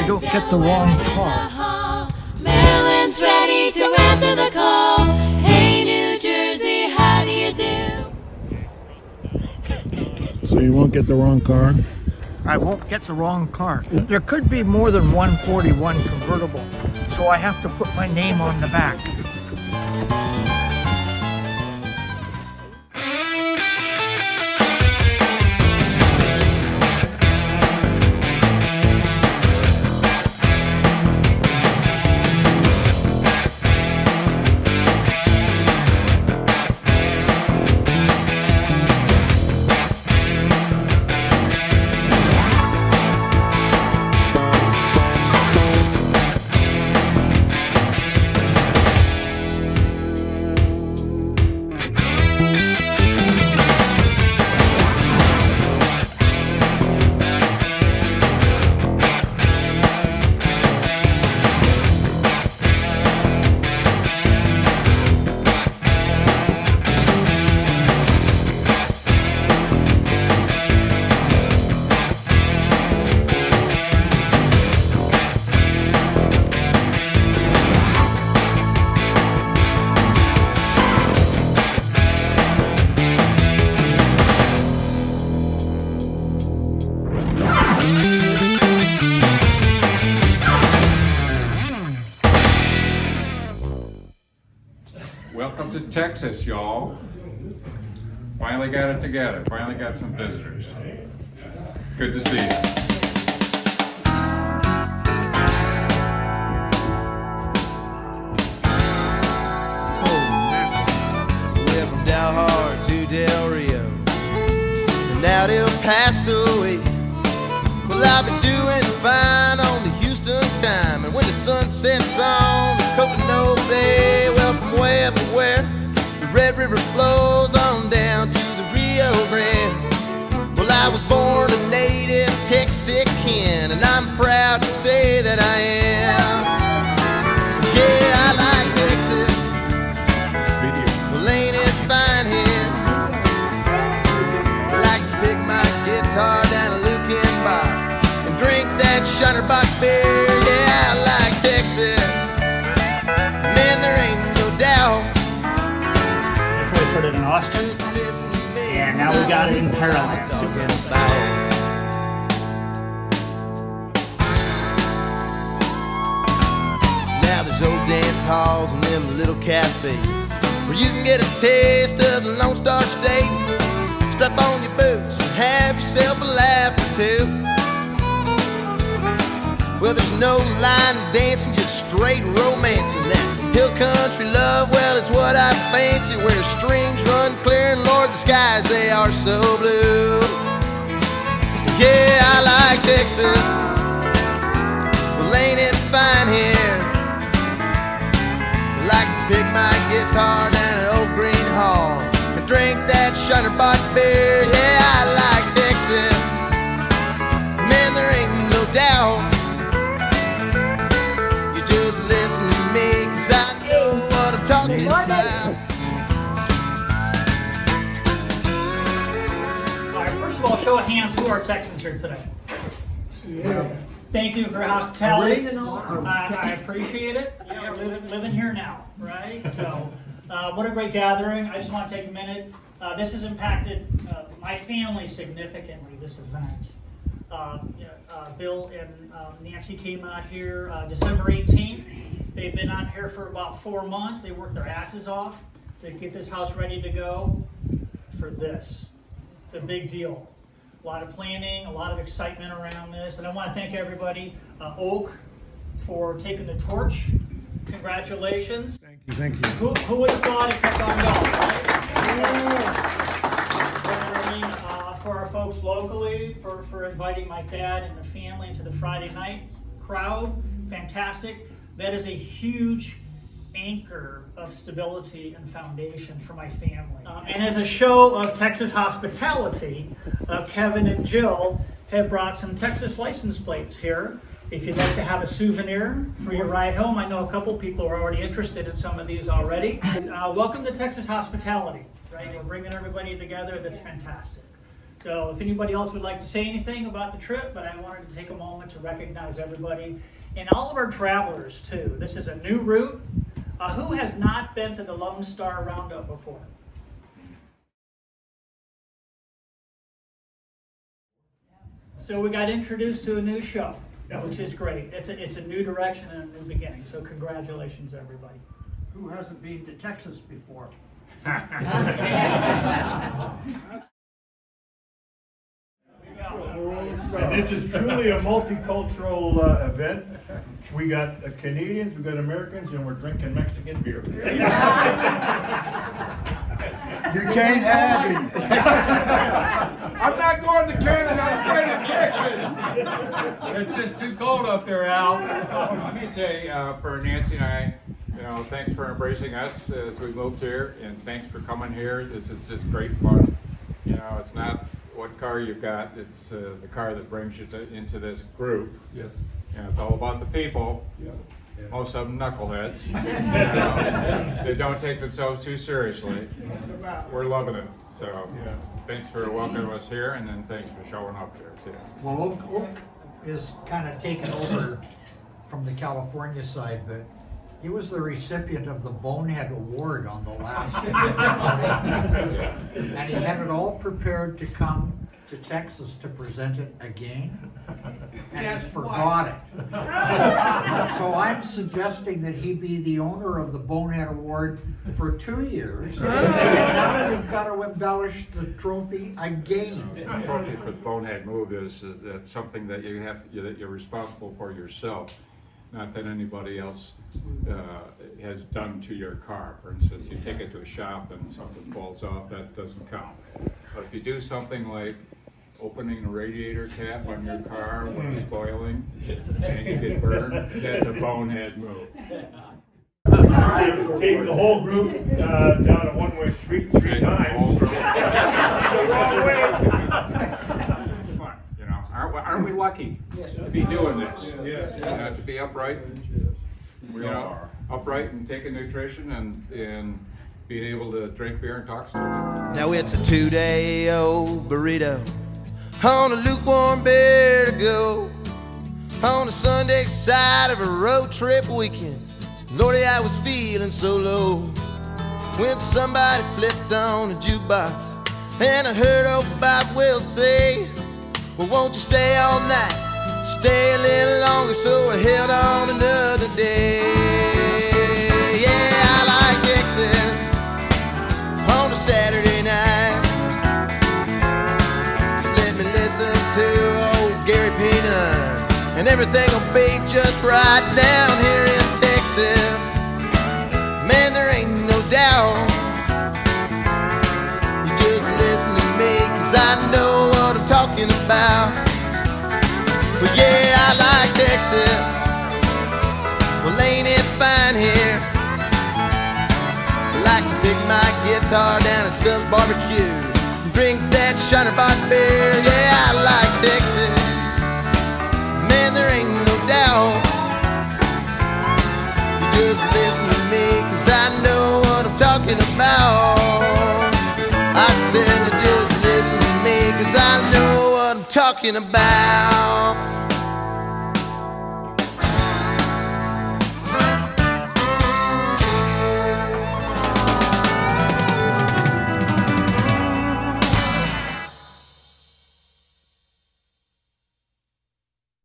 don't get the wrong car. Maryland's ready to answer the call. Hey, New Jersey, how do you do? So you won't get the wrong car? I won't get the wrong car. There could be more than 141 convertible, so I have to put my name on the back. Welcome to Texas, y'all. Finally got it together. Finally got some visitors. Good to see you. We're from Dalhart to Del Rio and out El Paso way. Well, I've been doing fine on the Houston time, and when the sun sets on the Coconut Bay, well, from way up where the Red River flows on down to the Rio Grande. Well, I was born a native Texican, and I'm proud to say that I am. Yeah, I like Texas. Well, ain't it fine here? I like to pick my guitar down a Lucan bar and drink that Shutterbach beer. Yeah, I like Texas. Man, there ain't no doubt. We put it in Austin, and now we got it in Parallax. Now there's old dance halls and them little cafes where you can get a taste of the Lone Star State. Strap on your boots and have yourself a laugh or two. Well, there's no line dancing, just straight romancing. That hill country love, well, it's what I fancy. Where streams run clear and Lord, the skies, they are so blue. Yeah, I like Texas. Well, ain't it fine here? I like to pick my guitar down at Old Green Hall and drink that Shutterbach beer. Yeah, I like Texas. Man, there ain't no doubt. Just listen to me, 'cause I know what I'm talking about. All right, first of all, show of hands, who are Texans here today? Thank you for your hospitality. I appreciate it. Yeah, living here now, right? So, what a great gathering. I just want to take a minute. This has impacted my family significantly, this event. Bill and Nancy came out here December 18th. They've been out here for about 4 months. They worked their asses off to get this house ready to go for this. It's a big deal. A lot of planning, a lot of excitement around this. And I want to thank everybody, Oak, for taking the torch. Congratulations. Thank you. Who would have thought it kept on going, right? For our folks locally, for inviting my dad and the family into the Friday night crowd, fantastic. That is a huge anchor of stability and foundation for my family. And as a show of Texas hospitality, Kevin and Jill have brought some Texas license plates here. If you'd like to have a souvenir for your ride home, I know a couple people are already interested in some of these already. Welcome to Texas hospitality, right? We're bringing everybody together. That's fantastic. So if anybody else would like to say anything about the trip, but I wanted to take a moment to recognize everybody and all of our travelers too. This is a new route. Who has not been to the Lone Star Roundup before? So we got introduced to a new show, which is great. It's a new direction and a new beginning. So congratulations, everybody. Who hasn't been to Texas before? And this is truly a multicultural event. We got Canadians, we got Americans, and we're drinking Mexican beer. You can't have it. I'm not going to Canada, I'm staying in Texas. It's just too cold up there, Al. Let me say, for Nancy and I, thanks for embracing us as we moved here, and thanks for coming here. This is just great fun. It's not what car you've got, it's the car that brings you into this group. Yes. It's all about the people. Yeah. Most of them knuckleheads. They don't take themselves too seriously. We're loving it. So thanks for welcoming us here, and then thanks for showing up here too. Well, Oak is kind of taken over from the California side, but he was the recipient of the Bonehead Award on the last and he had it all prepared to come to Texas to present it again, and he's forgot it. So I'm suggesting that he be the owner of the Bonehead Award for 2 years, and now we've got to embellish the trophy again. The trophy for the Bonehead move is that something that that you're responsible for yourself, not that anybody else has done to your car. For instance, you take it to a shop and something falls off, that doesn't count. But if you do something like opening a radiator cap on your car when it's spoiling and you get burned, that's a Bonehead move. Take the whole group down a one-way street 3 times. Aren't we lucky to be doing this? Yes. To be upright. We are. Upright and taking nutrition and being able to drink beer and talk stuff. Now it's a 2-day-old burrito on a lukewarm beer to go on the Sunday side of a road trip weekend. Lordy, I was feeling so low when somebody flipped on a jukebox and I heard old Bob Will say, well, won't you stay all night, stay a little longer? So I held on another day. Yeah, I like Texas on a Saturday night. Just let me listen to old Gary Peanut, and everything will be just right down here in Texas. Man, there ain't no doubt. You just listen to me, 'cause I know what I'm talking about. But yeah, I like Texas. Well, ain't it fine here? I like to pick my guitar down at Stubbs Barbecue and drink that Shiner Bock beer. Yeah, I like Texas. Man, there ain't no doubt. You just listen to me, 'cause I know what I'm talking about. I said, just listen to me, 'cause I know what I'm talking about.